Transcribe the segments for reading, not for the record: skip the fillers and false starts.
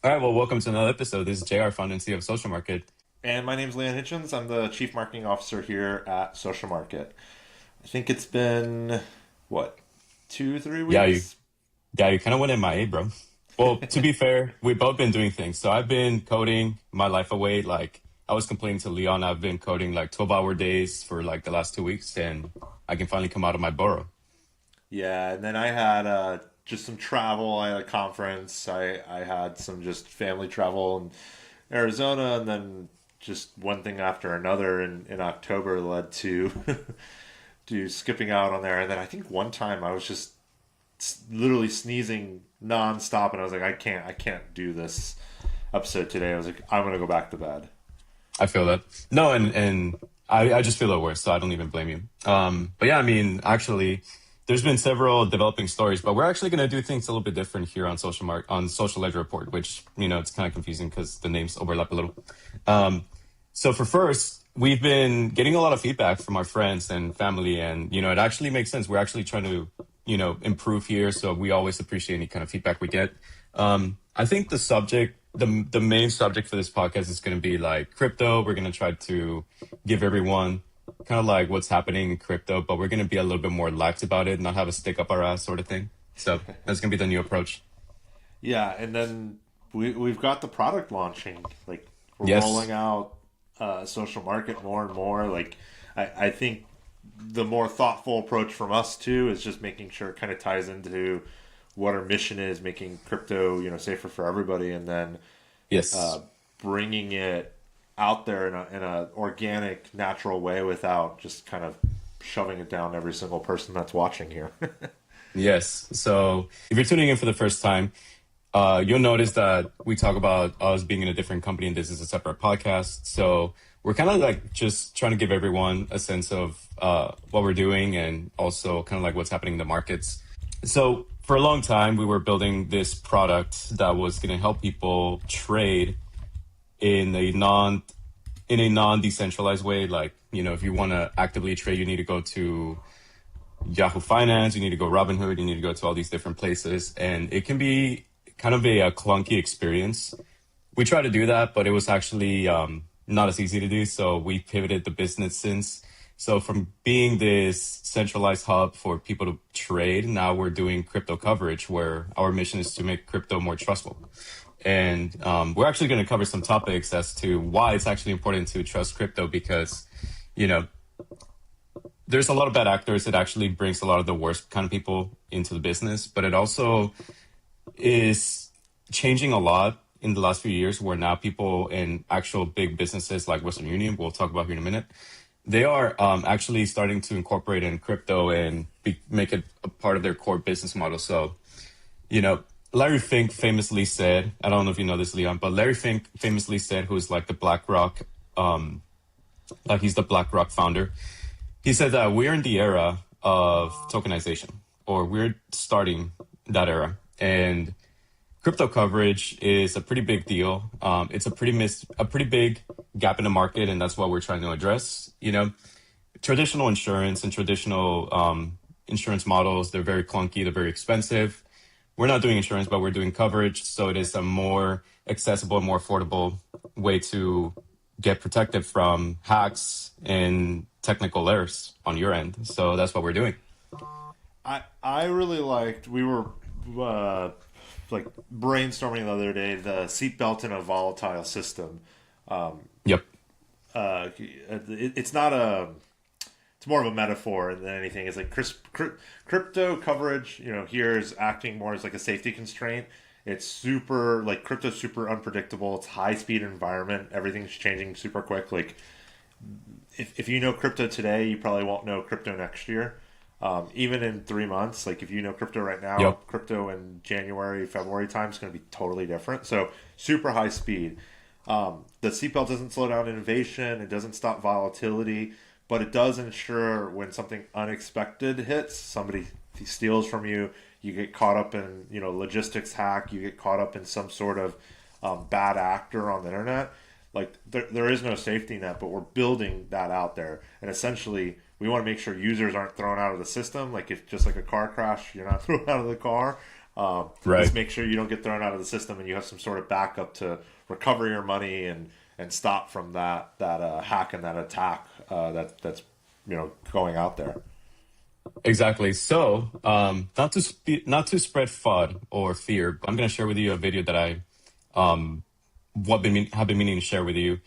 All right, well, welcome to another episode. This is JR, founder and CEO of Social Market. And my name's Leon Hitchens. I'm the Chief Marketing Officer here at Social Market. I think it's been, what, 2, 3 Yeah, you weeks? yeah, you kind of went MIA, bro. Well, to be fair, we've both been doing things. So I've been coding my life away. Like I was complaining to Leon, I've been coding like 12-hour days for like the last 2 weeks, and I can finally come out of my burrow. Yeah, and then I had just some travel. I had a conference. I had some just family travel in Arizona, and then just one thing after another in October led to to skipping out on there. And then I think one time I was just literally sneezing nonstop, and I was like, I can't do this episode today. I was like, I'm gonna go back to bed. I feel that. No, and I just feel the worst, so I don't even blame you. But yeah, I mean, actually, there's been several developing stories, but we're actually going to do things a little bit different here on on Social Ledger Report, which it's kind of confusing because the names overlap a little. So for first, we've been getting a lot of feedback from our friends and family, and it actually makes sense. We're actually trying to improve here, so we always appreciate any kind of feedback we get. I think the main subject for this podcast is going to be like crypto. We're going to try to give everyone kind of like what's happening in crypto, but we're going to be a little bit more lax about it, not have a stick up our ass sort of thing. So that's going to be the new approach. Yeah, and then we've got the product launching. Like we're Yes. rolling out social market more and more. Like I think the more thoughtful approach from us too is just making sure it kind of ties into what our mission is, making crypto safer for everybody, and then Yes. bringing it out there in a organic, natural way without just kind of shoving it down every single person that's watching here. Yes. So if you're tuning in for the first time, you'll notice that we talk about us being in a different company and this is a separate podcast. So we're kind of like just trying to give everyone a sense of what we're doing and also kind of like what's happening in the markets. So for a long time, we were building this product that was going to help people trade in a non decentralized way. Like, if you want to actively trade, you need to go to Yahoo Finance, you need to go Robinhood, you need to go to all these different places. And it can be kind of a clunky experience. We tried to do that, but it was actually not as easy to do. So we pivoted the business since. So from being this centralized hub for people to trade, now we're doing crypto coverage where our mission is to make crypto more trustful. And we're actually going to cover some topics as to why it's actually important to trust crypto because, you know, there's a lot of bad actors. It actually brings a lot of the worst kind of people into the business, but it also is changing a lot in the last few years where now people in actual big businesses like Western Union, we'll talk about here in a minute, they are actually starting to incorporate in crypto and make it a part of their core business model. So, Larry Fink famously said, I don't know if you know this, Leon, but Larry Fink famously said, who's like the BlackRock, like he's the BlackRock founder. He said that we're in the era of tokenization, or we're starting that era. And crypto coverage is a pretty big deal. It's a pretty big gap in the market, and that's what we're trying to address. Traditional insurance and traditional insurance models, they're very clunky, they're very expensive. We're not doing insurance, but we're doing coverage. So it is a more accessible, more affordable way to get protected from hacks and technical errors on your end. So that's what we're doing. I really liked. We were uh, like brainstorming the other day the seatbelt in a volatile system. Yep. It's not a. It's more of a metaphor than anything. It's like crypto coverage. Here is acting more as like a safety constraint. It's super like crypto's super unpredictable. It's high speed environment. Everything's changing super quick. Like if you know crypto today, you probably won't know crypto next year. Even in 3 months, like if you know crypto right now, Yep. crypto in January, February time is going to be totally different. So super high speed. The seatbelt doesn't slow down innovation. It doesn't stop volatility, but it does ensure when something unexpected hits, somebody steals from you, you get caught up in logistics hack, you get caught up in some sort of bad actor on the internet. Like there is no safety net, but we're building that out there, and essentially we want to make sure users aren't thrown out of the system. Like if just like a car crash, you're not thrown out of the car. Just Right. make sure you don't get thrown out of the system and you have some sort of backup to recover your money and stop from that hack and that attack that's going out there. Exactly. So, not to spread FUD or fear, I'm going to share with you a video that I have been meaning to share with you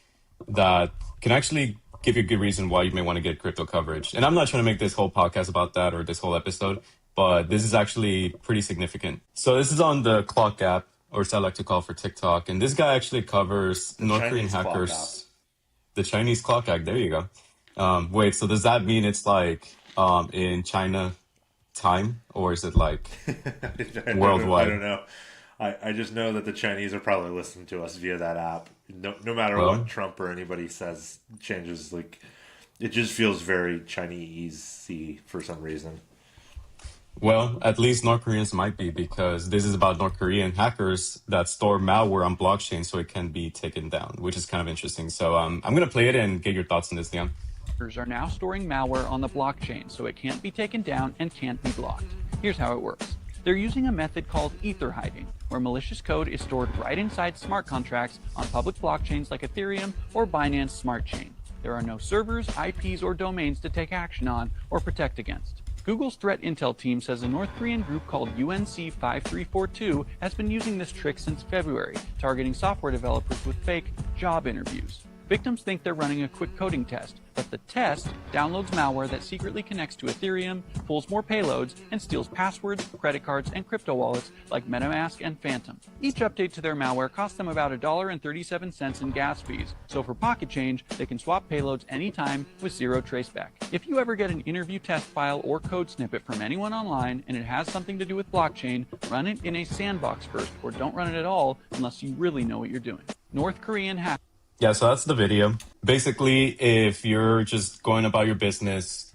that can actually give you a good reason why you may want to get crypto coverage. And I'm not trying to make this whole podcast about that or this whole episode, but this is actually pretty significant. So this is on the Clock app, or as I like to call for TikTok, and this guy actually covers North Korean Chinese clock app. hackers. The Chinese Clock app. There you go. Wait, so does that mean it's like in China time, or is it like I worldwide? don't know. I just know that the Chinese are probably listening to us via that app. No matter what Well, Trump or anybody says changes, like it just feels very Chinese-y for some reason. well, at least North Koreans might be, because this is about North Korean hackers that store malware on blockchain so it can be taken down, which is kind of interesting. So I'm gonna play it and get your thoughts on this, Leon. Are now storing malware on the blockchain so it can't be taken down and can't be blocked. Here's how it works. They're using a method called ether hiding, where malicious code is stored right inside smart contracts on public blockchains like Ethereum or Binance Smart Chain. There are no servers, IPs, or domains to take action on or protect against. Google's threat intel team says a North Korean group called UNC5342 has been using this trick since February, targeting software developers with fake job interviews. Victims think they're running a quick coding test, but the test downloads malware that secretly connects to Ethereum, pulls more payloads, and steals passwords, credit cards, and crypto wallets like MetaMask and Phantom. Each update to their malware costs them about $1.37 in gas fees, so for pocket change, they can swap payloads anytime with zero traceback. If you ever get an interview test file or code snippet from anyone online and it has something to do with blockchain, run it in a sandbox first, or don't run it at all unless you really know what you're doing. North Korean hackers. Yeah, so that's the video. Basically, if you're just going about your business,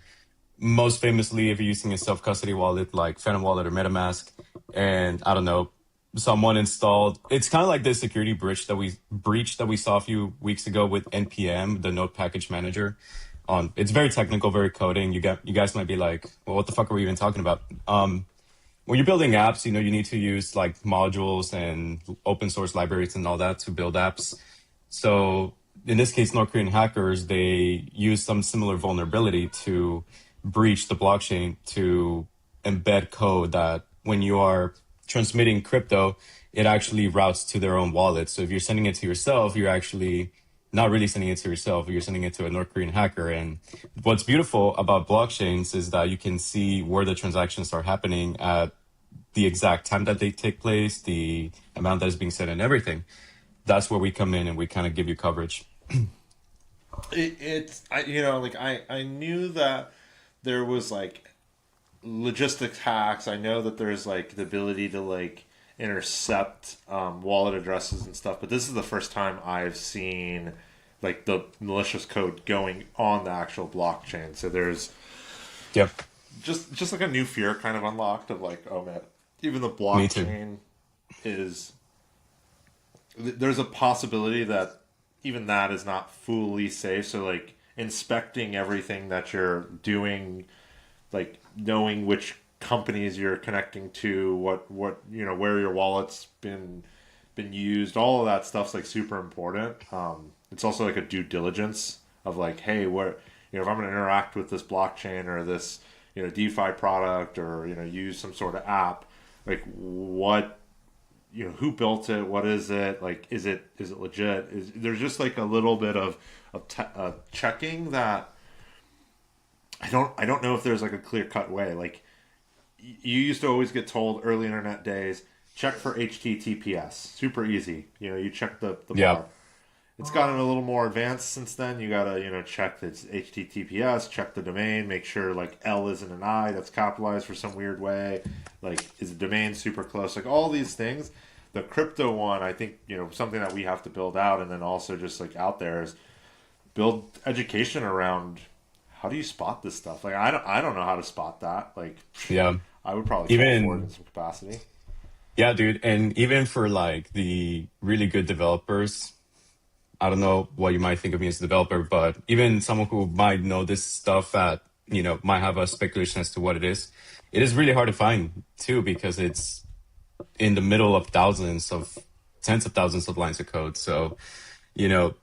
most famously, if you're using a self-custody wallet like Phantom Wallet or MetaMask, and I don't know, someone installed, it's kind of like this security breach that we saw a few weeks ago with NPM, the Node Package Manager. It's very technical, very coding. You guys might be like, well, what the fuck are we even talking about? When you're building apps, you need to use like modules and open source libraries and all that to build apps. So in this case, North Korean hackers, they use some similar vulnerability to breach the blockchain to embed code that when you are transmitting crypto, it actually routes to their own wallet. So if you're sending it to yourself, you're actually not really sending it to yourself. You're sending it to a North Korean hacker. And what's beautiful about blockchains is that you can see where the transactions are happening at the exact time that they take place, the amount that is being sent, and everything. That's where we come in and we kind of give you coverage. I knew that there was like logistics hacks. I know that there's like the ability to like intercept wallet addresses and stuff, but this is the first time I've seen like the malicious code going on the actual blockchain. So there's Yep. just like a new fear kind of unlocked of like, oh man, even the Me too. blockchain is, there's a possibility that even that is not fully safe. So like inspecting everything that you're doing, like knowing which companies you're connecting to, what where your wallet's been used, all of that stuff's like super important. It's also like a due diligence of like, hey, what, if I'm going to interact with this blockchain or this DeFi product or use some sort of app, like what, who built it, what is it, like is it legit, there's just like a little bit of checking that I don't know if there's like a clear cut way. Like you used to always get told early internet days, check for HTTPS, super easy, you check the Yeah. bar. It's gotten a little more advanced since then. You gotta, check that it's HTTPS, check the domain, make sure like L isn't an I that's capitalized for some weird way. Like, is the domain super close? Like all these things. The crypto one, I think, something that we have to build out, and then also just like out there is build education around how do you spot this stuff. Like I don't know how to spot that. Like Yeah. I would probably fall for it in Even, some capacity. yeah, dude. And even for like the really good developers, I don't know what you might think of me as a developer, but even someone who might know this stuff might have a speculation as to what it is really hard to find too, because it's in the middle of tens of thousands of lines of code. So, you know,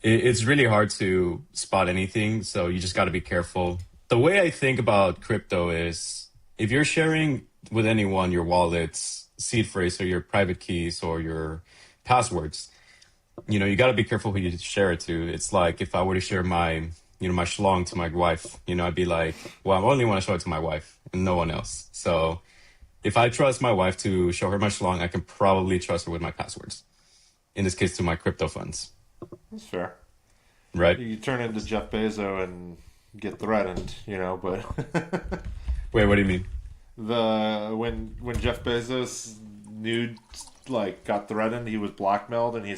it's really hard to spot anything. So you just got to be careful. The way I think about crypto is if you're sharing with anyone your wallets, seed phrase, or your private keys or your passwords, you know, you got to be careful who you share it to. It's like if I were to share my, my schlong to my wife, I'd be like, well, I only want to show it to my wife and no one else. So if I trust my wife to show her my schlong, I can probably trust her with my passwords. In this case, to my crypto funds. That's fair. Right? You turn into Jeff Bezos and get threatened, but Wait, what do you mean? When Jeff Bezos got threatened, he was blackmailed, and he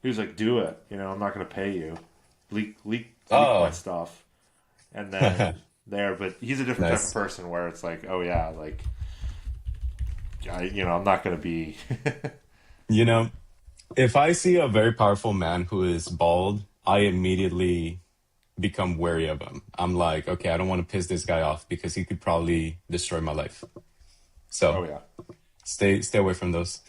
was like, "Do it, I'm not going to pay you, leak my stuff," and then but he's a different type of person where it's like, oh yeah, like, I'm not going to be, if I see a very powerful man who is bald, I immediately become wary of him. I'm like, okay, I don't want to piss this guy off because he could probably destroy my life. So, oh yeah, stay away from those.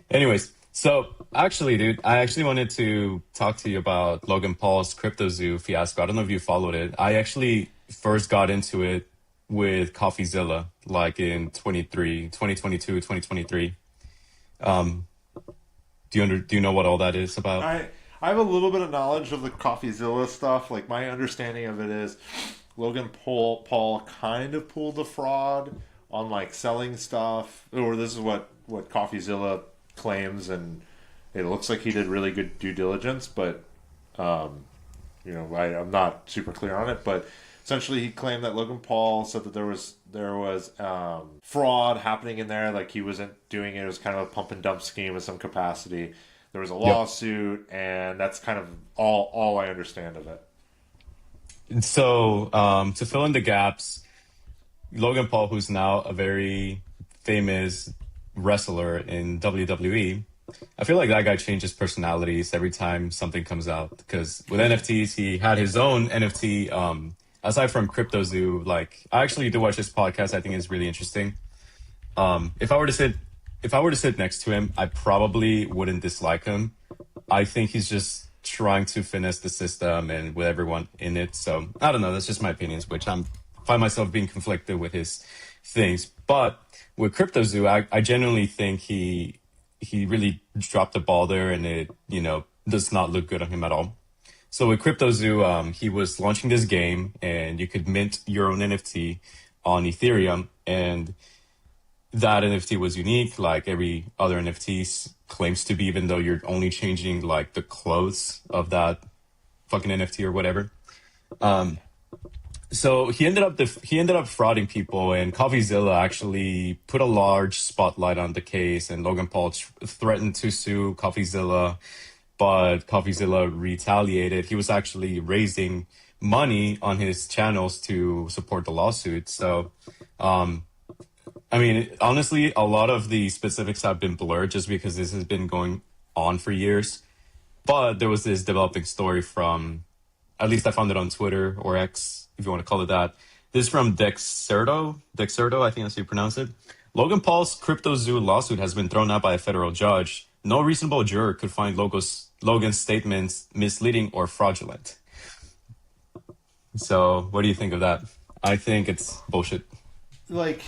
Anyways, so actually, dude, I actually wanted to talk to you about Logan Paul's CryptoZoo fiasco. I don't know if you followed it. I actually first got into it with CoffeeZilla, like in 2022, 2023. Do you know what all that is about? I have a little bit of knowledge of the CoffeeZilla stuff. Like, my understanding of it is Logan Paul kind of pulled a fraud on like selling stuff, or this is what CoffeeZilla claims, and it looks like he did really good due diligence, but I'm not super clear on it. But essentially, he claimed that Logan Paul said that there was fraud happening in there, like he wasn't doing it. It was kind of a pump and dump scheme in some capacity. There was a lawsuit, and that's kind of all I understand of it. And so, to fill in the gaps, Logan Paul, who's now a very famous wrestler in WWE, I feel like that guy changes personalities every time something comes out. Because with NFTs, he had his own NFT. Aside from CryptoZoo, like, I actually do watch this podcast. I think it's really interesting. If I were to sit next to him, I probably wouldn't dislike him. I think he's just trying to finesse the system and with everyone in it. So I don't know. That's just my opinions, which I find myself being conflicted with his things. But with CryptoZoo, I genuinely think he really dropped the ball there, and it does not look good on him at all. So with CryptoZoo, he was launching this game, and you could mint your own NFT on Ethereum, and that NFT was unique, like every other NFT claims to be, even though you're only changing like the clothes of that fucking NFT or whatever. So he ended up frauding people, and CoffeeZilla actually put a large spotlight on the case, and Logan Paul threatened to sue CoffeeZilla, but CoffeeZilla retaliated. He was actually raising money on his channels to support the lawsuit. So, I mean, honestly, a lot of the specifics have been blurred just because this has been going on for years. But there was this developing story from, at least I found it on Twitter or X, if you want to call it that. This is from Dexerto, I think that's how you pronounce it. Logan Paul's CryptoZoo lawsuit has been thrown out by a federal judge. No reasonable juror could find Logan's statements misleading or fraudulent. So, what do you think of that? I think it's bullshit. Like,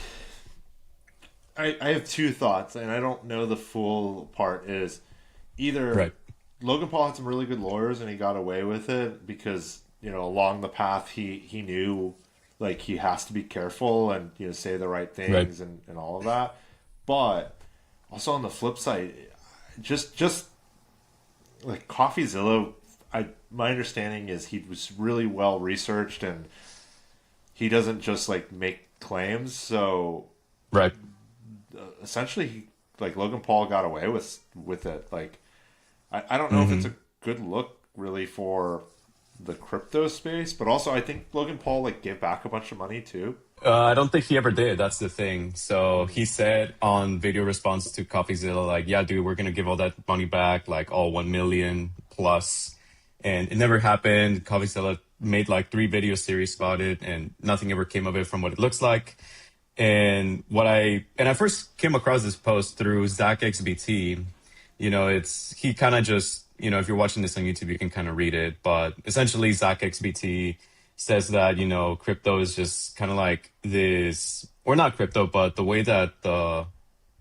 I have two thoughts, and I don't know the full part. Is either Logan Paul had some really good lawyers and he got away with it because, along the path he knew, like, he has to be careful and, say the right things and all of that. But also on the flip side, just like CoffeeZilla, my understanding is he was really well researched and he doesn't just like make claims. So essentially, like, Logan Paul got away with it. Like, I don't know if it's a good look really for the crypto space, but also I think Logan Paul like gave back a bunch of money too. I don't think he ever did. That's the thing. So he said on video response to CoffeeZilla, like, yeah, dude, we're going to give all that money back, like all 1 million plus. And it never happened. CoffeeZilla made like 3 video series about it and nothing ever came of it from what it looks like. And I first came across this post through ZachXBT. He kind of just, if you're watching this on YouTube, you can kind of read it. But essentially, ZachXBT says that, crypto is just kind of like this, or not crypto, but the way that the,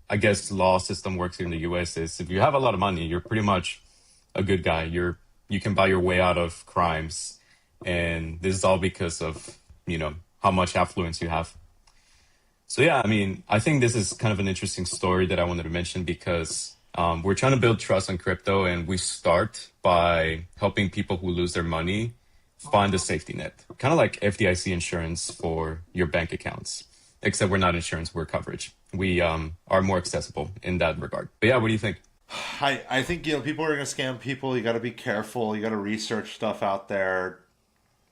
I guess, law system works here in the US is if you have a lot of money, you're pretty much a good guy. You can buy your way out of crimes. And this is all because of, how much affluence you have. So yeah, I mean, I think this is kind of an interesting story that I wanted to mention because we're trying to build trust on crypto, and we start by helping people who lose their money find a safety net, kind of like FDIC insurance for your bank accounts, except we're not insurance, we're coverage. We are more accessible in that regard. But yeah, what do you think? I think, people are going to scam people. You got to be careful. You got to research stuff out there.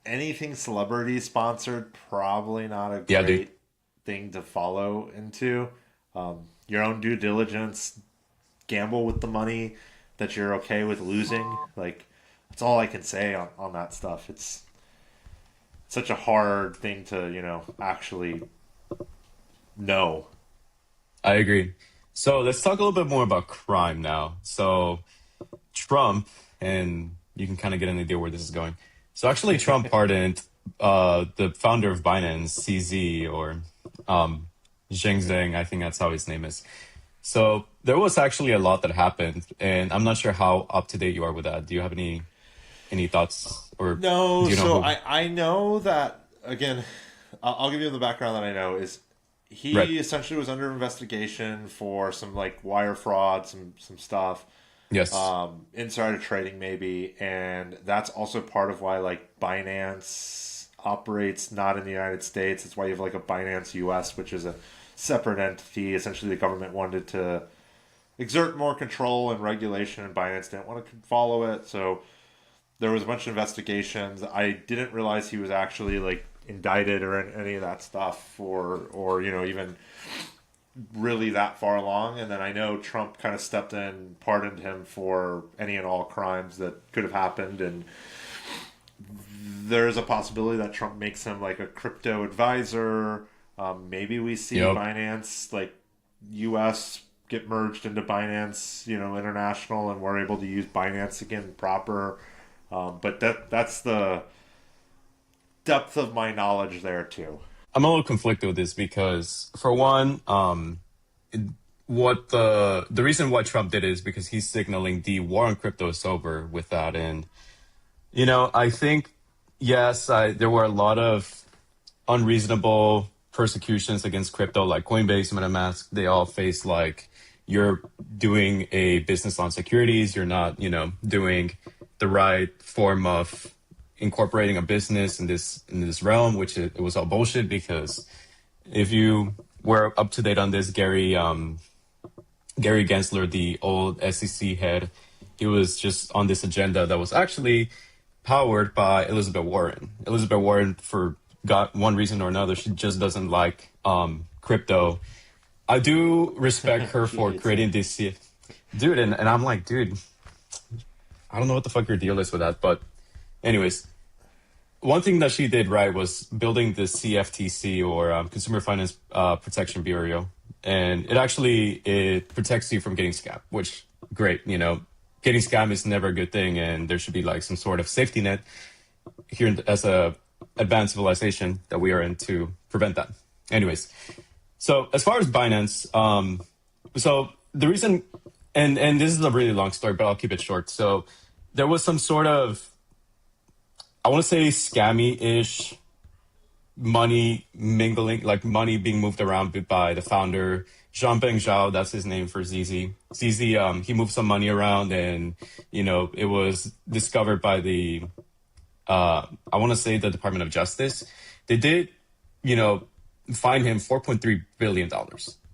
Anything celebrity sponsored, probably not a great thing to follow into. Your own due diligence, gamble with the money that you're okay with losing. Like, that's all I can say on that stuff. It's such a hard thing to, actually know. I agree. So let's talk a little bit more about crime now. So Trump, and you can kind of get an idea where this is going. So actually Trump pardoned the founder of Binance, CZ, or Zheng Zheng, I think that's how his name is. So there was actually a lot that happened, and I'm not sure how up to date you are with that. Do you have any thoughts? Or No, do you know I know that, again, I'll give you the background that I know is he Right. essentially was under investigation for some like wire fraud, some stuff. Yes. Insider trading maybe, and that's also part of why like Binance operates not in the United States. It's why you have like a Binance US, which is a separate entity. Essentially, the government wanted to exert more control and regulation, and Binance didn't want to follow it. So there was a bunch of investigations. I didn't realize he was actually like indicted or any of that stuff, or even really that far along. And then I know Trump kind of stepped in, pardoned him for any and all crimes that could have happened, and there's a possibility that Trump makes him like a crypto advisor. Maybe we see Binance like US get merged into Binance, International, and we're able to use Binance again proper. But that's the depth of my knowledge there too. I'm a little conflicted with this because, for one, what the reason why Trump did it is because he's signaling the war on crypto is over with that. And, I think, yes, there were a lot of unreasonable persecutions against crypto, like Coinbase, MetaMask. They all face like, you're doing a business on securities. You're not, doing the right form of incorporating a business in this realm, which it was all bullshit. Because if you were up to date on this, Gary Gensler, the old SEC head, he was just on this agenda that was actually powered by Elizabeth Warren. Elizabeth Warren, for one reason or another, she just doesn't like crypto. I do respect her for creating this, dude, and I'm like, dude, I don't know what the fuck your deal is with that, but anyways, one thing that she did right was building the CFTC, or Consumer Finance Protection Bureau, and it protects you from getting scammed, which great. Getting scammed is never a good thing, and there should be like some sort of safety net here as a advanced civilization that we are in to prevent that. Anyways, so as far as Binance, so the reason, and this is a really long story, but I'll keep it short. So there was some sort of, I want to say, scammy-ish money mingling, like money being moved around by the founder, Zhangpeng Zhao, that's his name for ZZ. ZZ, he moved some money around, and, it was discovered by the, I want to say the Department of Justice. They did, fine him $4.3 billion.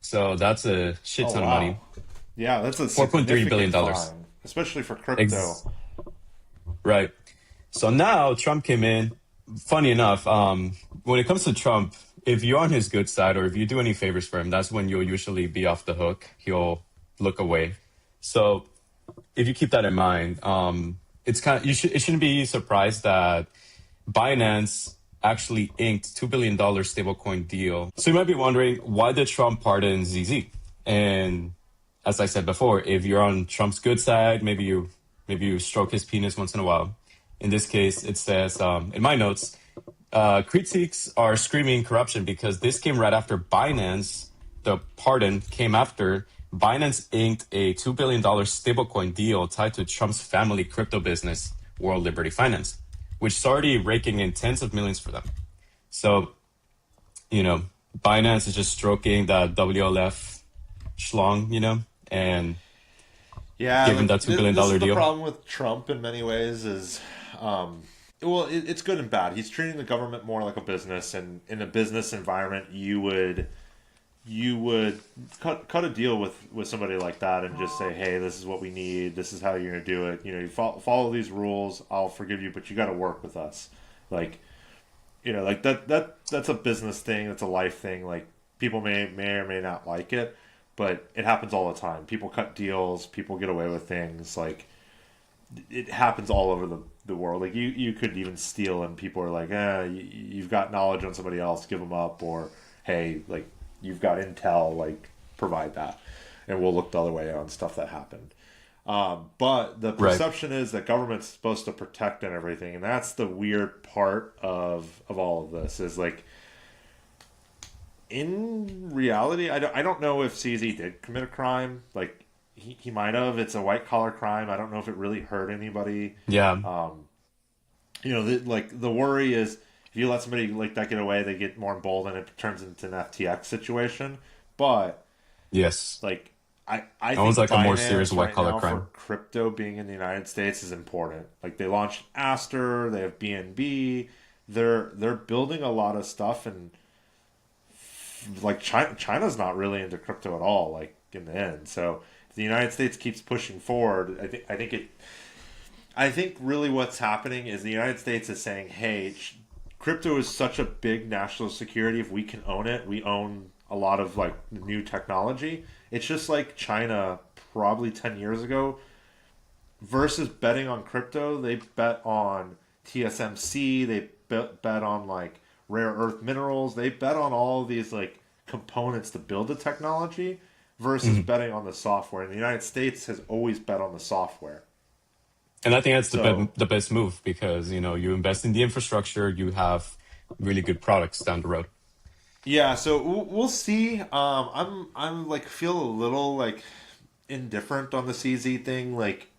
So that's a shit ton of money. Yeah, that's a $4.3 billion, fine, especially for crypto. Right. So now Trump came in. Funny enough, when it comes to Trump, if you're on his good side or if you do any favors for him, that's when you'll usually be off the hook. He'll look away. So if you keep that in mind, it's kind of, it shouldn't be surprised that Binance actually inked $2 billion stablecoin deal. So you might be wondering, why did Trump pardon ZZ? And as I said before, if you're on Trump's good side, maybe you stroke his penis once in a while. In this case, it says, in my notes, critics are screaming corruption because this came right after Binance. The pardon came after Binance inked a $2 billion stablecoin deal tied to Trump's family crypto business, World Liberty Finance, which is already raking in tens of millions for them. So, Binance is just stroking that WLF schlong, and giving that $2 billion this is deal. The problem with Trump in many ways is, it's good and bad. He's treating the government more like a business, and in a business environment, you would cut a deal with somebody like that and just say, hey, this is what we need. This is how you're going to do it. You follow these rules. I'll forgive you, but you got to work with us. That's a business thing. That's a life thing. Like, people may or may not like it, but it happens all the time. People cut deals. People get away with things. Like, it happens all over the world. Like, you could even steal and people are like, you've got knowledge on somebody else, give them up. Or, hey, like, you've got intel, like, provide that. And we'll look the other way on stuff that happened. But the perception is that government's supposed to protect and everything. And that's the weird part of all of this is, like, in reality, I don't know if CZ did commit a crime. Like, he might have. It's a white-collar crime. I don't know if it really hurt anybody. Yeah. The worry is, if you let somebody like that get away, they get more emboldened and it turns into an FTX situation. But yes, like I think almost like a more serious right white collar now crime. For crypto being in the United States is important. Like, they launched Aster, they have BNB, they're building a lot of stuff, and like China's not really into crypto at all. Like, in the end, so if the United States keeps pushing forward, I think really what's happening is the United States is saying, hey, crypto is such a big national security. If we can own it, we own a lot of, like, new technology. It's just like China probably 10 years ago versus betting on crypto. They bet on TSMC. They bet on, like, rare earth minerals. They bet on all of these, like, components to build the technology versus betting on the software. And the United States has always bet on the software. And I think that's the best move because, you invest in the infrastructure, you have really good products down the road. Yeah, so we'll see. I'm like, feel a little, like, indifferent on the CZ thing. Like,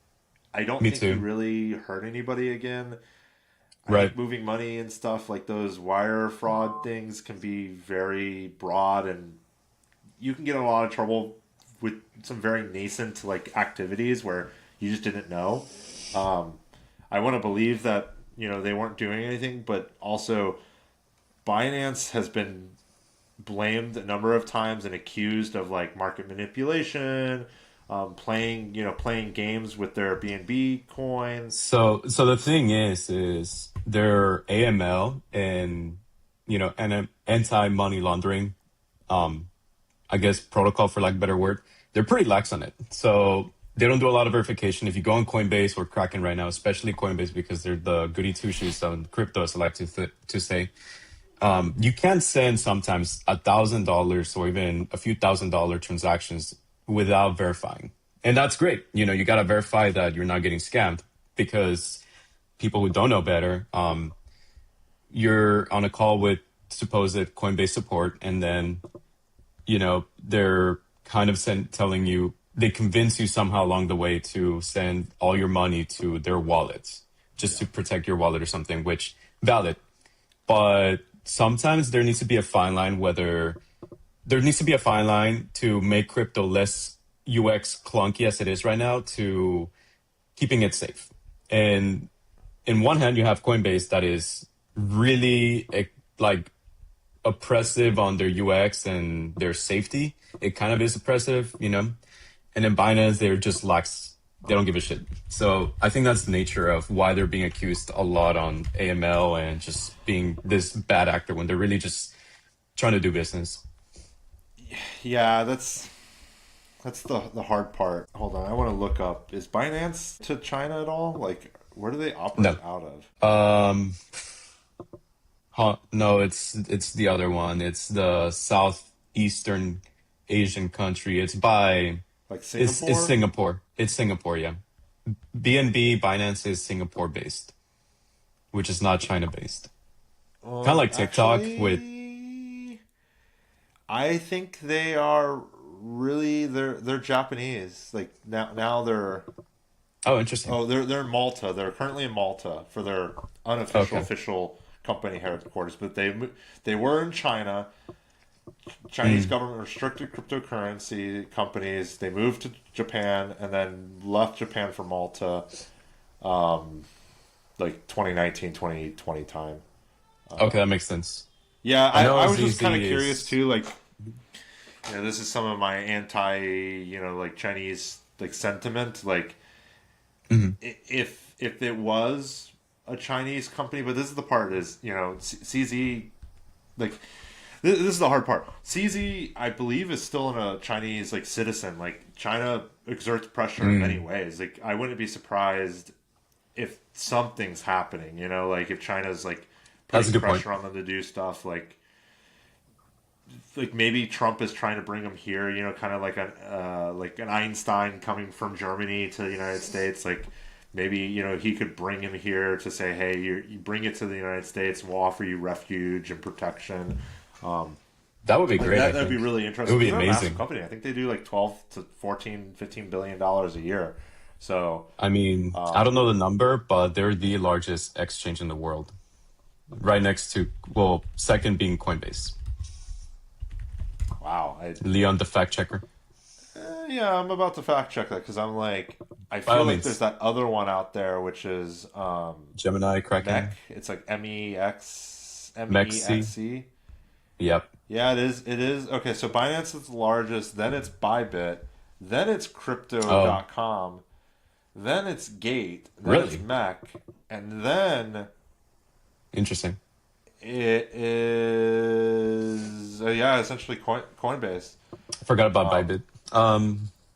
I don't think he really hurt anybody again. I think moving money and stuff, like those wire fraud things, can be very broad, and you can get in a lot of trouble with some very nascent, like, activities where you just didn't know. I want to believe that, they weren't doing anything, but also Binance has been blamed a number of times and accused of, like, market manipulation, playing games with their BNB coins. So the thing is their AML and, and anti-money laundering, I guess protocol, for lack of a better word, they're pretty lax on it. So they don't do a lot of verification. If you go on Coinbase or Kraken right now, especially Coinbase, because they're the goody two-shoes on crypto, as I like to say, you can send sometimes $1,000 or even a few $1,000 transactions without verifying. And that's great. You got to verify that you're not getting scammed, because people who don't know better, you're on a call with supposed Coinbase support, and then, they're kind of telling you, they convince you somehow along the way to send all your money to their wallets just to protect your wallet or something, which valid. But sometimes there needs to be a fine line to make crypto less UX clunky as it is right now, to keeping it safe. And in one hand, you have Coinbase that is really, like, oppressive on their UX and their safety. It kind of is oppressive, And then Binance, they're just lax. They don't give a shit. So I think that's the nature of why they're being accused a lot on AML and just being this bad actor when they're really just trying to do business. Yeah, that's the hard part. Hold on, I want to look up, is Binance to China at all? Like, where do they operate out of? No, it's the other one. It's the southeastern Asian country. Like It's Singapore? Singapore. It's Singapore, yeah. BNB Binance is Singapore based, which is not China based. Kind of like TikTok with. Actually, I think they are really they're Japanese. Like now they're Oh, interesting. oh they're in Malta. They're currently in Malta for their unofficial Okay. official company headquarters, but they were in China. Chinese Mm. government restricted cryptocurrency companies. They moved to Japan and then left Japan for Malta, like 2019 2020 time. Okay, that makes sense. Yeah, I I know was just kind of ZZ curious is. too. Like, this is some of my anti, like Chinese like sentiment. Like, Mhm. if it was a Chinese company, but this is the part is CZ like this is the hard part. CZ, I believe, is still in a Chinese like citizen. Like China exerts pressure in many Mm. ways. Like I wouldn't be surprised if something's happening. Like if China's like That's a putting good point. pressure on them to do stuff. Like maybe Trump is trying to bring him here. Kind of like an Einstein coming from Germany to the United States. Like maybe he could bring him here to say, hey, you bring it to the United States, and we'll offer you refuge and protection. Um, That would be like great, I that'd be think. really It interesting would because be they're a massive amazing. company. I think they do like 12 to 14, $15 billion a year. So I mean, I don't know the number, but they're the largest exchange in the world. Right next to, well, second being Coinbase. wow, Leon, the fact checker. yeah, I'm about to fact check that because I'm like, I By feel all like there's means. that other one out there which is Gemini, Mech. Kraken, It's like Mexi. MEXC. Yep. Yeah, it is. It is. Okay, so Binance is the largest, then it's Bybit, then it's Oh, Crypto.com, then it's Gate, then it's really? Mech, and then Interesting. it is yeah, essentially Coinbase. I forgot about Um, Bybit.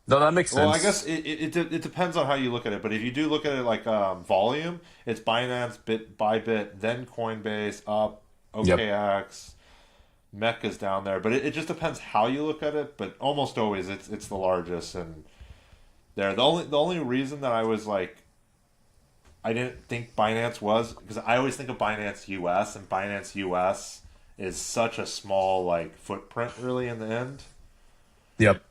No, that makes well, I guess sense. it depends on how you look at it, but if you do look at it like volume, it's Binance, Bybit, then Coinbase, up, Yep. OKX, Mech is down there, but it just depends how you look at it. But almost always, it's the largest, and there the only reason that I was like I didn't think Binance was because I always think of Binance US, and Binance US is such a small like footprint really in the end. Yep.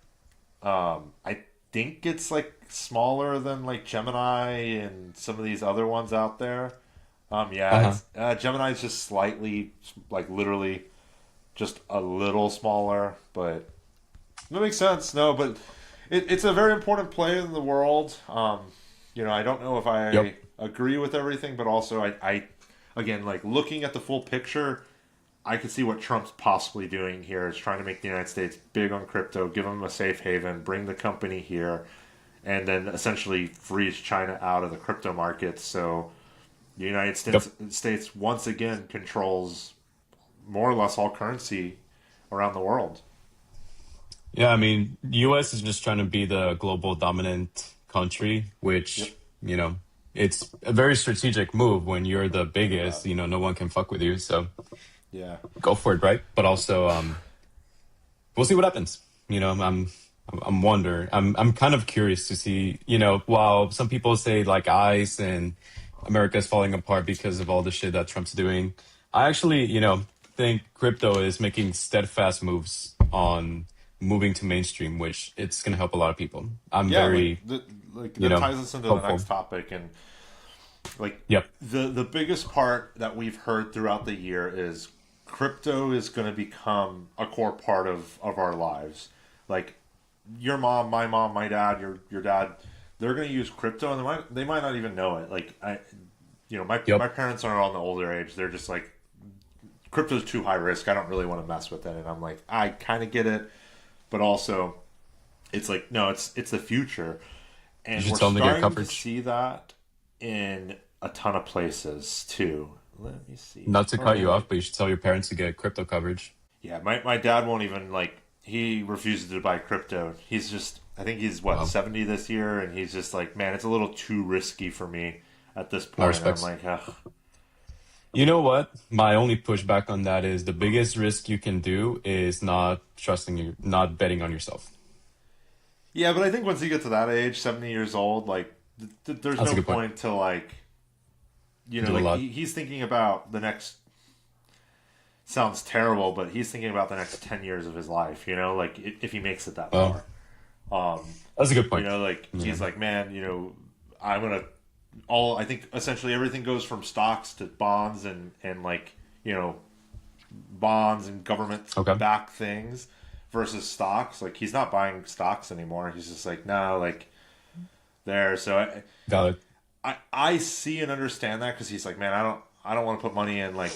I think it's like smaller than like Gemini and some of these other ones out there. Yeah, Uh-huh. it's Gemini's just slightly like literally just a little smaller, but that makes sense. No, but it's a very important play in the world. I don't know if Yep. I agree with everything, but also I again, like looking at the full picture, I can see what Trump's possibly doing here is trying to make the United States big on crypto, give them a safe haven, bring the company here, and then essentially freeze China out of the crypto markets. So the United Yep. States once again controls more or less all currency around the world. Yeah, I mean, US is just trying to be the global dominant country, Yep. which, you know, it's a very strategic move when you're the Yeah. biggest, no one can fuck with you. So Yeah. go for it, right? But also, we'll see what happens. I'm kind of curious to see, while some people say like ICE and America is falling apart because of all the shit that Trump's doing, I actually, think crypto is making steadfast moves on moving to mainstream, which it's going to help a lot of people. I'm Yeah, like very, that ties us into the hopeful. next topic, and like Yep. the biggest part that we've heard throughout the year is crypto is going to become a core part of our lives. Like your mom, my dad, your dad, they're going to use crypto, and they might not even know it. Like my Yep. parents are on the older age. They're just like crypto's too high risk. I don't really want to mess with it, and I'm like I kind of get it, but also it's like no, it's the future, You and should we're tell them to get starting to coverage. see that in a ton of places too. Let me see. Not to Oh cut you really? off, but you should tell your parents to get crypto coverage. Yeah, my dad won't even like. He refuses to buy crypto. He's just. I think he's what Wow. 70 this year, and he's just like, man, it's a little too risky for me at this My point. And I'm respects. like, ugh. You know what? My only pushback on that is the biggest risk you can do is not trusting you, not betting on yourself. Yeah, but I think once you get to that age, 70 years old, like there's That's a no good point. point to like, Do a like lot. he's thinking about the next. Sounds terrible, but he's thinking about the next 10 years of his life. Like if he makes it that Well, far. Um, that's a good point. like Yeah. he's like, man, I'm gonna all. I think essentially everything goes from stocks to bonds and like bonds and government Okay. backed things versus stocks. Like he's not buying stocks anymore. He's just like, no, like there. So Got it. I see and understand that because he's like, man, I don't want to put money in like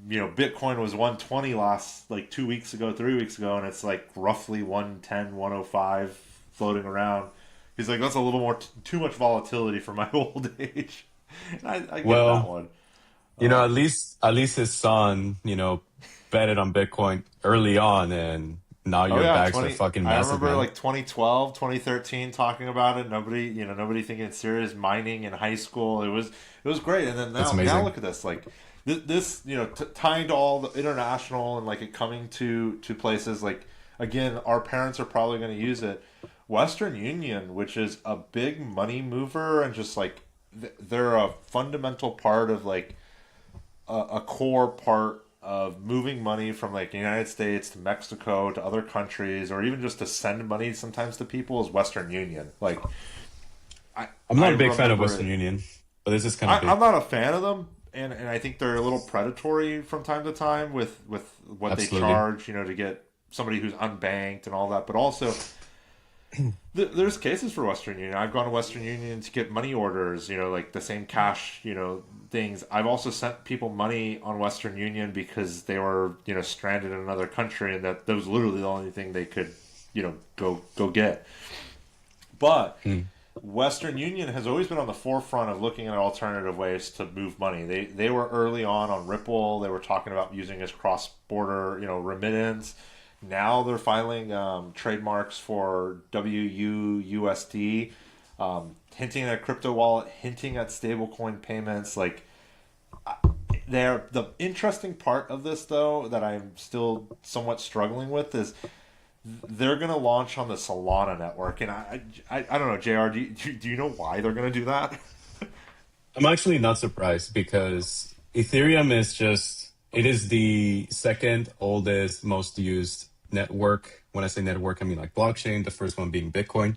Bitcoin was 120 last like 2 weeks ago, 3 weeks ago, and it's like roughly 110, 105 floating around. He's like, that's a little more too much volatility for my old age. And I get that Well, one. at least his son, betted on Bitcoin early on, and now Oh your yeah, bags are 20. fucking I massive, remember man. like 2012, 2013 talking about it. Nobody thinking it's serious. Mining in high school, it was great. And then That's now amazing. look at this. Like this, tying to all the international and like it coming to places like again, our parents are probably going to use it. Western Union, which is a big money mover and just like they're a fundamental part of like a core part of moving money from like the United States to Mexico to other countries, or even just to send money sometimes to people is Western Union. Like I I'm I not a big fan of remember Western it. Union, but this is kind of I'm big. not a fan of them, and I think they're a little predatory from time to time with what they Absolutely. charge, to get somebody who's unbanked and all that. But also there's cases for Western Union. I've gone to Western Union to get money orders, like the same cash, things. I've also sent people money on Western Union because they were, stranded in another country and that was literally the only thing they could, go get. But Hmm. Western Union has always been on the forefront of looking at alternative ways to move money. They were early on Ripple. They were talking about using as cross border, remittance. Now they're filing trademarks for WUUSD, hinting at a crypto wallet, hinting at stablecoin payments. Like they're the interesting part of this though that I'm still somewhat struggling with is they're going to launch on the Solana network, and I don't know, Jr. Do you know why they're going to do that? I'm actually not surprised because Ethereum it is the second oldest, most used network. When I say network, I mean like blockchain, the first one being Bitcoin.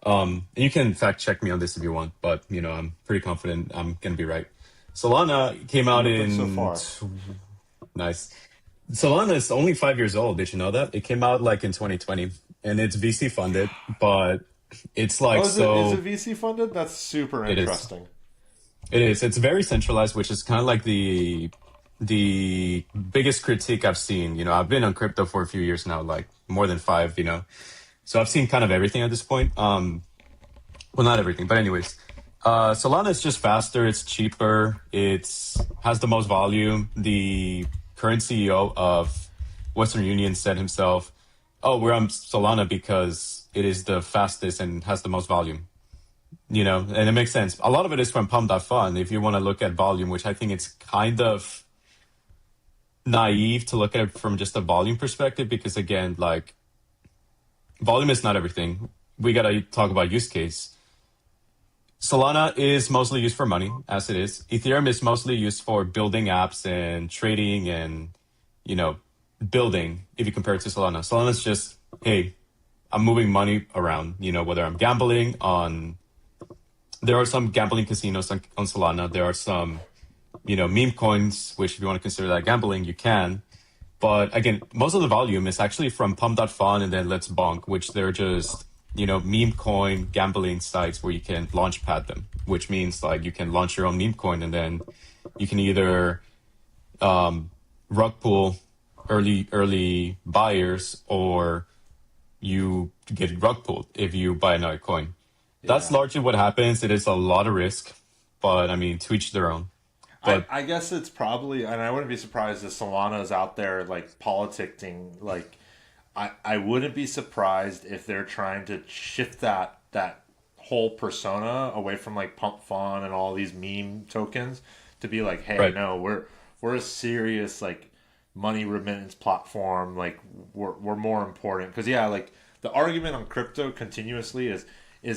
And you can fact check me on this if you want, but I'm pretty confident I'm gonna be right. Solana came You out would think so in far. nice. Solana is only 5 years old. Did you know that? It came out like in 2020 and it's VC funded, but it's Oh, like is it so VC funded? That's super it is. interesting. It is. It's very centralized, which is kind of like the biggest critique I've seen. I've been on crypto for a few years now, like more than five, So I've seen kind of everything at this point. Well, not everything, but anyways, Solana is just faster. It's cheaper. It's has the most volume. The current CEO of Western Union said himself, "Oh, we're on Solana because it is the fastest and has the most volume." And it makes sense. A lot of it is from Pump.Fun. If you want to look at volume, which I think it's kind of naive to look at it from just a volume perspective, because again, like volume is not everything. We got to talk about use case. Solana is mostly used for money, as it is. Ethereum is mostly used for building apps and trading and, you know, building, if you compare it to Solana. Solana is just, hey, I'm moving money around, whether I'm gambling on, there are some gambling casinos on Solana. There are some, meme coins, which if you want to consider that gambling, you can. But again, most of the volume is actually from Pump.Fun and then Let's Bonk, which they're just, meme coin gambling sites where you can launch pad them, which means like you can launch your own meme coin and then you can either rug pull early buyers or you get rug pulled if you buy another coin. That's Yeah. largely what happens. It is a lot of risk, but I mean, to each their own. I, But I guess it's probably, and I wouldn't be surprised if Solana's out there like politicking. Like, I wouldn't be surprised if they're trying to shift that whole persona away from like Pump Fun and all these meme tokens to be like, hey, Right. no, we're a serious like money remittance platform. Like we're more important because yeah, like the argument on crypto continuously is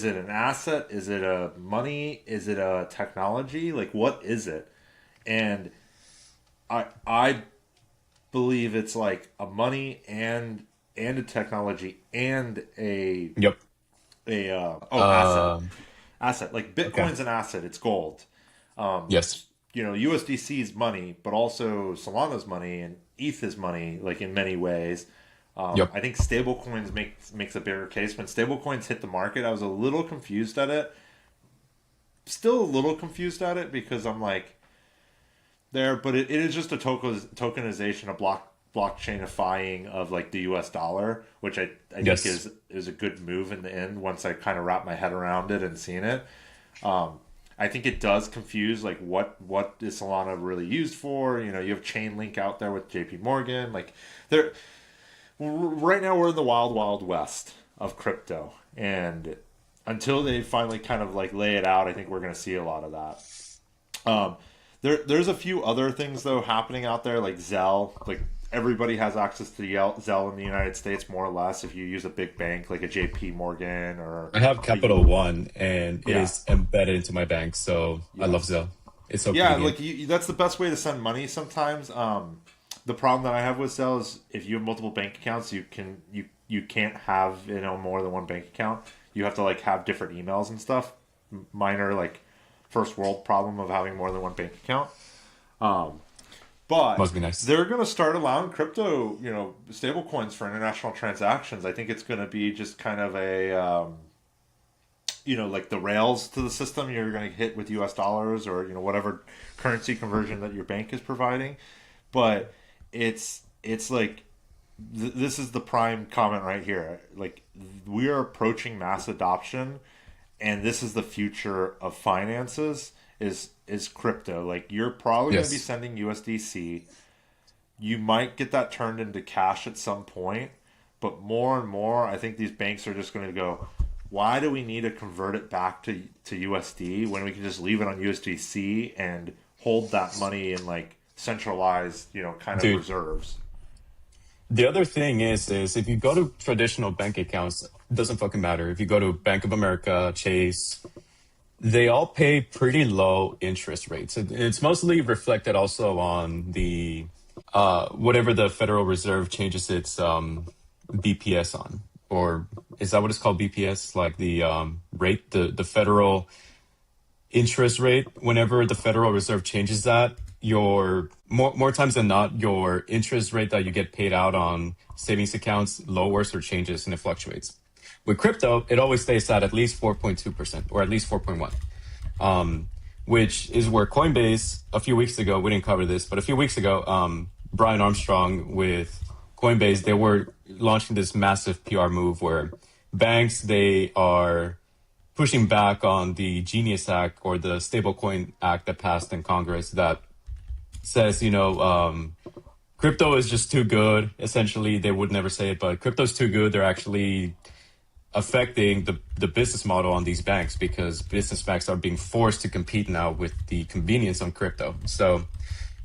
it an asset? Is it a money? Is it a technology? Like what is it? And I believe it's like a money and a technology and Yep. asset. Um, Asset like okay. Bitcoin's an asset. It's gold. Yes. USDC is money, but also Solana's money and ETH is money. Like in many ways, Yep. I think stablecoins makes a bigger case. When stablecoins hit the market, I was a little confused at it. Still a little confused at it because I'm like there, but it is just a tokenization, a blockchainifying of like the US dollar, which I think Yes. is a good move in the end once I kind of wrap my head around it and seen it. I think it does confuse like what is Solana really used for. You have Chainlink out there with JP Morgan. Like there right now we're in the wild west of crypto, and until they finally kind of like lay it out, I think we're going to see a lot of that. There's a few other things though happening out there, like Zelle. Like everybody has access to Zelle in the United States, more or less. If you use a big bank like a J.P. Morgan or I have a, Capital One, and it yeah, is embedded into my bank, so I love yes, Zelle. It's so yeah, convenient. like that's the best way to send money sometimes. The problem that I have with Zelle is if you have multiple bank accounts, you can't have more than one bank account. You have to like have different emails and stuff. Minor like first world problem of having more than one bank account. But Must be nice. they're going to start allowing crypto, stable coins for international transactions. I think it's going to be just kind of like the rails to the system you're going to hit with US dollars or, whatever currency conversion that your bank is providing. But it's like, this is the prime comment right here. Like, we are approaching mass adoption, and this is the future of finances is crypto. Like you're probably going to be Yes. sending USDC. You might get that turned into cash at some point, but more and more, I think these banks are just going to go, why do we need to convert it back to USD when we can just leave it on USDC and hold that money in like centralized, kind of Dude, reserves? the other thing is if you go to traditional bank accounts, it doesn't fucking matter. If you go to Bank of America, Chase, they all pay pretty low interest rates. It's mostly reflected also on the whatever the Federal Reserve changes its BPS on, or is that what it's called? BPS, like the rate, the federal interest rate. Whenever the Federal Reserve changes that, your more times than not, your interest rate that you get paid out on savings accounts lowers or changes, and it fluctuates. With crypto, it always stays at least 4.2% or at least 4.1, which is where Coinbase a few weeks ago, we didn't cover this, but a few weeks ago, Brian Armstrong with Coinbase, they were launching this massive PR move where banks, they are pushing back on the Genius Act or the Stablecoin Act that passed in Congress that says, crypto is just too good. Essentially, they would never say it, but crypto's too good. They're actually affecting the business model on these banks because business banks are being forced to compete now with the convenience on crypto. So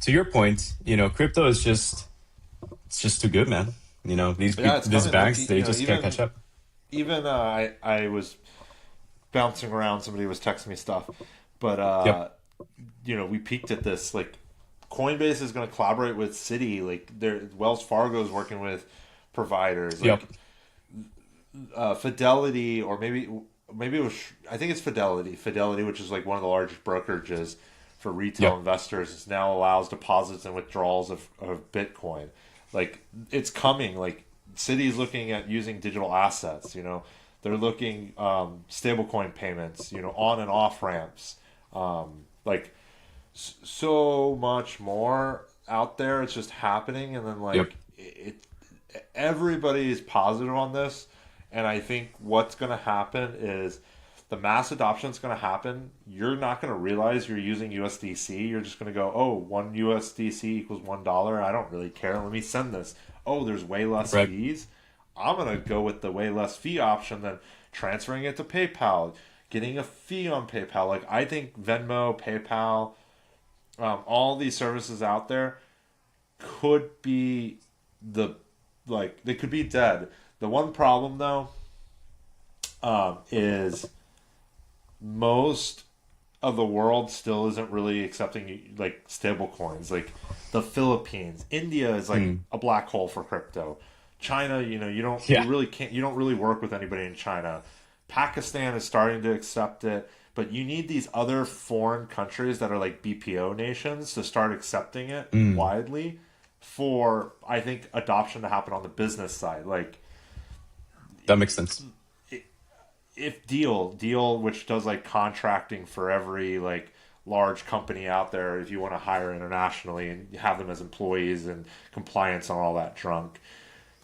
to your point, crypto is it's just too good, man. Yeah, it's These coming. Like banks, they just can't catch up. even I was bouncing around. Somebody was texting me stuff, but Yep. we peaked at this. Like Coinbase is going to collaborate with Citi. Like Wells Fargo is working with providers. Yep. Like Fidelity, or maybe it was. I think it's Fidelity. Fidelity, which is like one of the largest brokerages for retail Yep. investors, is now allows deposits and withdrawals of Bitcoin. Like it's coming. Like Citi's looking at using digital assets. They're looking stablecoin payments. On and off ramps. Like so much more out there. It's just happening, and then Yep. like everybody is positive on this, and I think what's going to happen is the mass adoption is going to happen. You're not going to realize you're using USDC. You're just going to go, oh, one USDC equals $1. I don't really care. Let me send this. Oh, there's way less Right. fees. I'm going to go with the way less fee option than transferring it to PayPal, getting a fee on PayPal. Like I think Venmo, PayPal, all these services out there could be they could be dead. The one problem though is most of the world still isn't really accepting like stable coins. Like the Philippines, India is like a black hole for crypto. China, you really can't, you don't really work with anybody in China. Pakistan is starting to accept it, but you need these other foreign countries that are like BPO nations to start accepting it widely for, I think, adoption to happen on the business side. Like, That makes sense. if Deal, which does like contracting for every like large company out there, if you want to hire internationally and have them as employees and compliance and all that junk,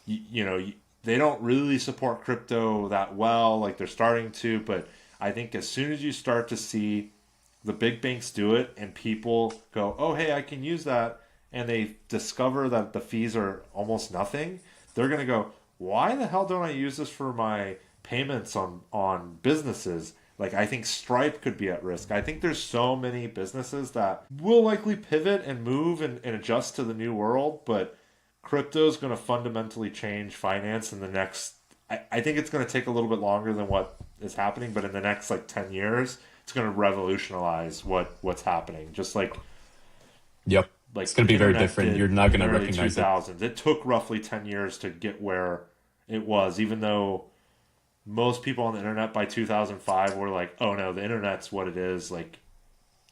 they don't really support crypto that well. Like they're starting to, but I think as soon as you start to see the big banks do it and people go, oh, hey, I can use that, and they discover that the fees are almost nothing, they're going to go, why the hell don't I use this for my payments on businesses? Like, I think Stripe could be at risk. I think there's so many businesses that will likely pivot and move and adjust to the new world, but crypto is going to fundamentally change finance in the next, I think it's going to take a little bit longer than what is happening, but in the next like 10 years, it's going to revolutionize what's happening. Just like, Yep. like It's going to be very internet different. did You're not in going the to early recognize it. 2000s. It took roughly 10 years to get where it was, even though most people on the internet by 2005 were like, oh no, the internet's what it is. Like,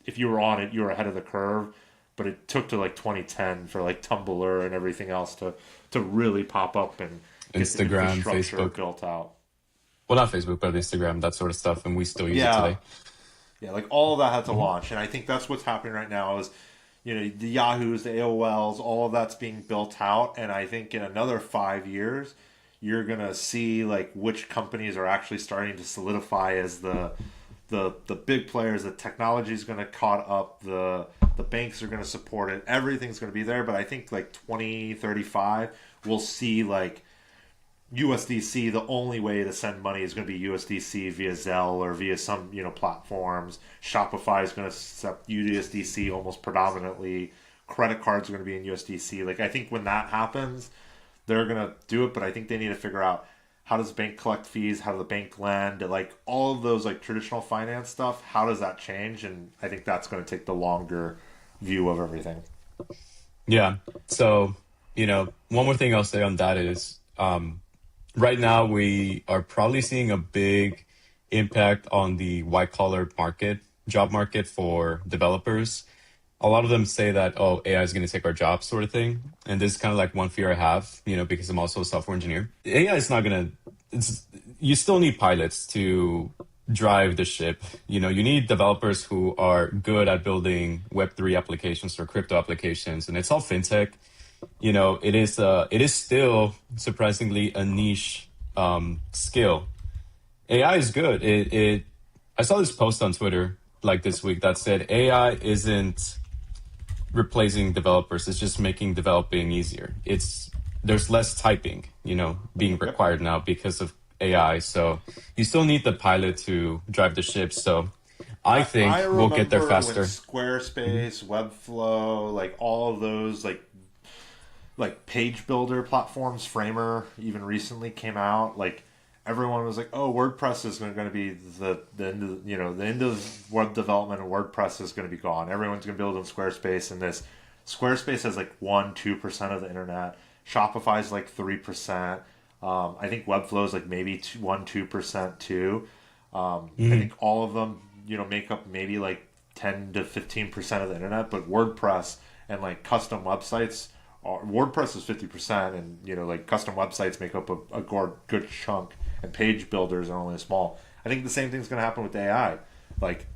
if you were on it, you were ahead of the curve. But it took to like 2010 for like Tumblr and everything else to really pop up and get the Instagram, infrastructure Facebook. built out. Well, not Facebook, but Instagram, that sort of stuff. And we still use it Yeah. today. Yeah, like all of that had to launch. And I think that's what's happening right now is, the Yahoos, the AOLs, all of that's being built out. And I think in another 5 years, you're going to see like which companies are actually starting to solidify as the big players. The technology is going to caught up. The banks are going to support it. Everything's going to be there. But I think like 2035, we'll see like USDC. The only way to send money is going to be USDC via Zelle or via some platforms. Shopify is going to accept USDC almost predominantly. Credit cards are going to be in USDC. Like, I think when that happens, they're going to do it. But I think they need to figure out, how does the bank collect fees? How does the bank lend? Like all of those like traditional finance stuff, how does that change? And I think that's going to take the longer view of everything. Yeah. So, one more thing I'll say on that is, right now we are probably seeing a big impact on the white collar job market for developers. A lot of them say that, oh, AI is going to take our jobs, sort of thing. And this is kind of like one fear I have, because I'm also a software engineer. AI is not going to, you still need pilots to drive the ship. You need developers who are good at building Web3 applications or crypto applications. And it's all fintech. It is still surprisingly a niche skill. AI is good. I saw this post on Twitter like this week that said AI isn't replacing developers, it's just making developing easier. There's less typing, being required now because of AI. So you still need the pilot to drive the ship. So I think we'll get there faster. When Squarespace, Webflow, like all of those like page builder platforms, Framer even recently came out, like everyone was like, oh, WordPress is going to be the end of, the end of web development, and WordPress is going to be gone. Everyone's going to build on Squarespace, and this Squarespace has like 1-2% of the internet. Shopify is like 3%. I think Webflow is like maybe 1-2% too. I think all of them, make up maybe like 10 to 15% of the internet, but WordPress and like custom websites, WordPress is 50%, and like custom websites make up a good chunk, and page builders are only a small. I think the same thing's going to happen with AI. Like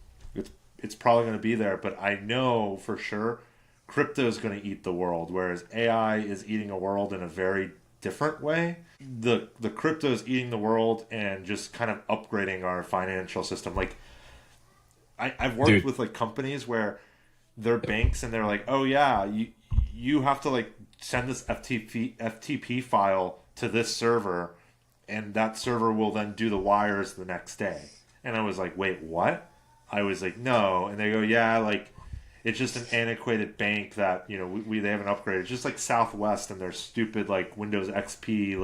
it's probably going to be there, but I know for sure crypto is going to eat the world, whereas AI is eating a world in a very different way. The crypto is eating the world and just kind of upgrading our financial system. Like I've worked with like companies where they're banks and they're like, oh yeah, you have to like send this FTP file to this server, and that server will then do the wires the next day. And I was like, wait, what? I was like, no. And they go, yeah, like it's just an antiquated bank that they haven't upgraded. It's just like Southwest and their stupid like Windows XP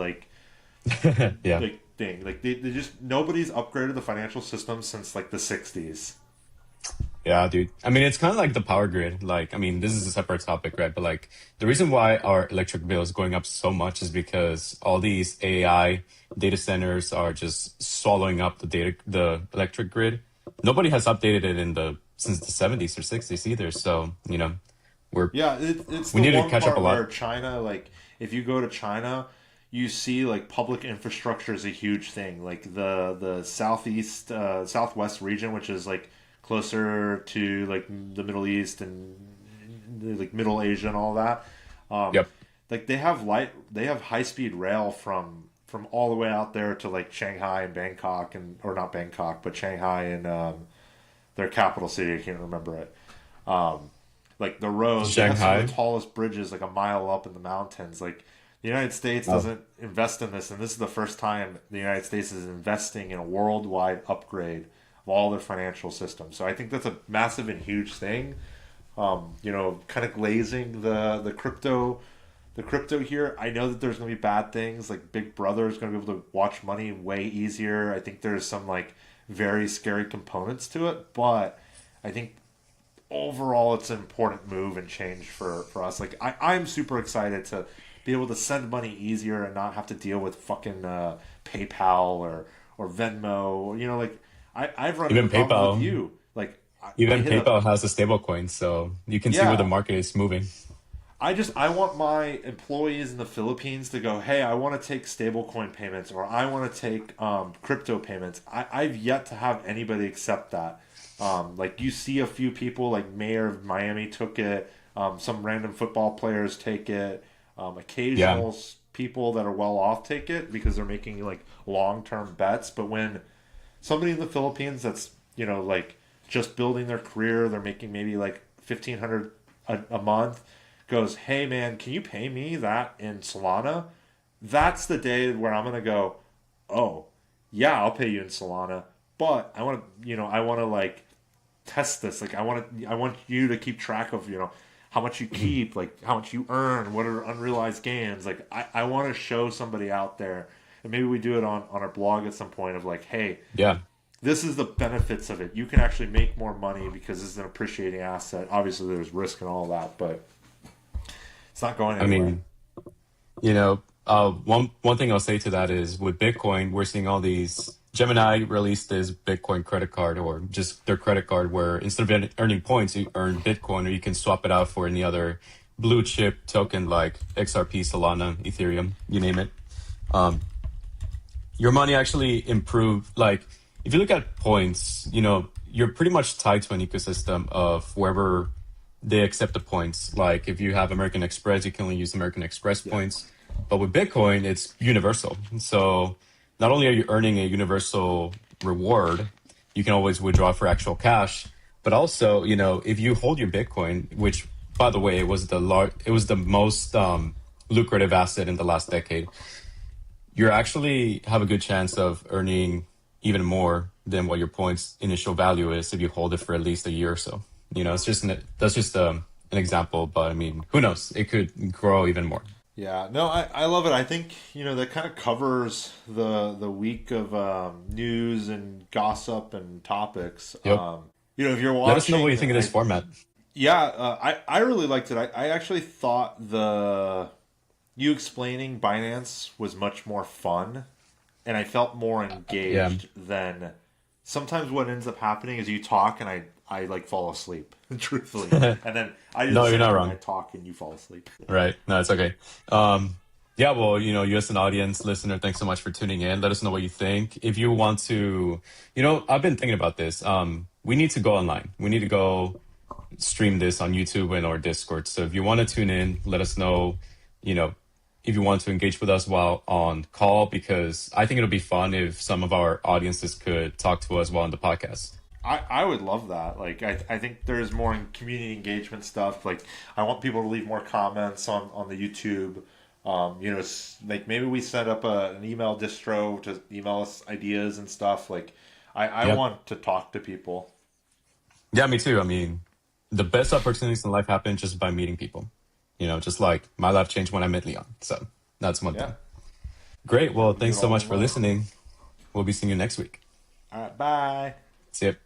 Yeah. like thing. Like they just nobody's upgraded the financial system since like the '60s. Yeah, dude. I mean, it's kind of like the power grid. Like, I mean, this is a separate topic, right? But like, the reason why our electric bill is going up so much is because all these AI data centers are just swallowing up the electric grid. Nobody has updated it since the 70s or 60s either. So, we're Yeah, it's we the need to one catch up a part where lot. China, like, if you go to China, you see like public infrastructure is a huge thing. Like the southeast, southwest region, which is like closer to like the Middle East and like Middle Asia and all that. Um, Yep. like they have high speed rail from all the way out there to like Shanghai and Bangkok and or not Bangkok, but Shanghai and their capital city. I can't remember it. Like the roads, they have some of Shanghai. the tallest bridges like a mile up in the mountains. Like the United States Oh, doesn't invest in this, and this is the first time the United States is investing in a worldwide upgrade of all their financial systems. So I think that's a massive and huge thing. Kind of glazing the crypto here. I know that there's going to be bad things, like Big Brother is going to be able to watch money way easier. I think there's some like very scary components to it, but I think overall it's an important move and change for us. Like I'm super excited to be able to send money easier and not have to deal with fucking PayPal or Venmo. Like I've run into even problems with PayPal. you. Like I Even hit a PayPal has a stable coin, so you can see where the yeah. market is moving. I want my employees in the Philippines to go, hey, I want to take stablecoin payments or I want to take crypto payments. I've yet to have anybody accept that. Like you see a few people, like Mayor of Miami took it. Some random football players take it. Yeah. Occasional people that are well off take it because they're making like long term bets. But when somebody in the Philippines that's like just building their career, they're making maybe like 1,500 a month, goes, hey man, can you pay me that in Solana? That's the day where I'm gonna go, oh yeah, I'll pay you in Solana, but I want to like test this. Like I want you to keep track of how much you keep, like how much you earn, what are unrealized gains. Like I want to show somebody out there, and maybe we do it on our blog at some point of like, hey, Yeah. this is the benefits of it. You can actually make more money because this is an appreciating asset. Obviously, there's risk and all that, but it's not going I anywhere. mean, one thing I'll say to that is with Bitcoin, we're seeing all these. Gemini released this Bitcoin credit card, or just their credit card, where instead of earning points, you earn Bitcoin, or you can swap it out for any other blue chip token like XRP, Solana, Ethereum, you name it. Um, your money actually improved. Like if you look at points, you're pretty much tied to an ecosystem of wherever they accept the points. Like if you have American Express, you can only use American Express Yeah. points. But with Bitcoin, it's universal. So not only are you earning a universal reward, you can always withdraw for actual cash. But also, if you hold your Bitcoin, which by the way, it was the most lucrative asset in the last decade, you actually have a good chance of earning even more than what your points initial value is if you hold it for at least a year or so. That's just an example, but I mean, who knows? It could grow even more. Yeah, no, I love it. I think that kind of covers the week of news and gossip and topics. Yep. If you're Let us know what you watching, think of this format. I really liked it. I actually thought you explaining Binance was much more fun, and I felt more Yeah. engaged than sometimes what ends up happening is you talk and I like fall asleep, truthfully, and then I No, just you're sit not there and I wrong. talk and you fall asleep. Right. No, it's okay. Yeah, well, you as an audience listener, thanks so much for tuning in. Let us know what you think. If you want to, I've been thinking about this. We need to go online. We need to go stream this on YouTube and or Discord. So if you want to tune in, let us know, you know, if you want to engage with us while on call, because I think it'll be fun if some of our audiences could talk to us while on the podcast. I would love that. Like I think there's more community engagement stuff. Like I want people to leave more comments on the YouTube. Like maybe we set up an email distro to email us ideas and stuff. Like I Yep. want to talk to people. Yeah, me too. I mean, the best opportunities in life happen just by meeting people. Just like my life changed when I met Leon. So that's one Yeah. thing. Great. Well, Do thanks it so all much in for love. listening. We'll be seeing you next week. All right. Bye. See ya.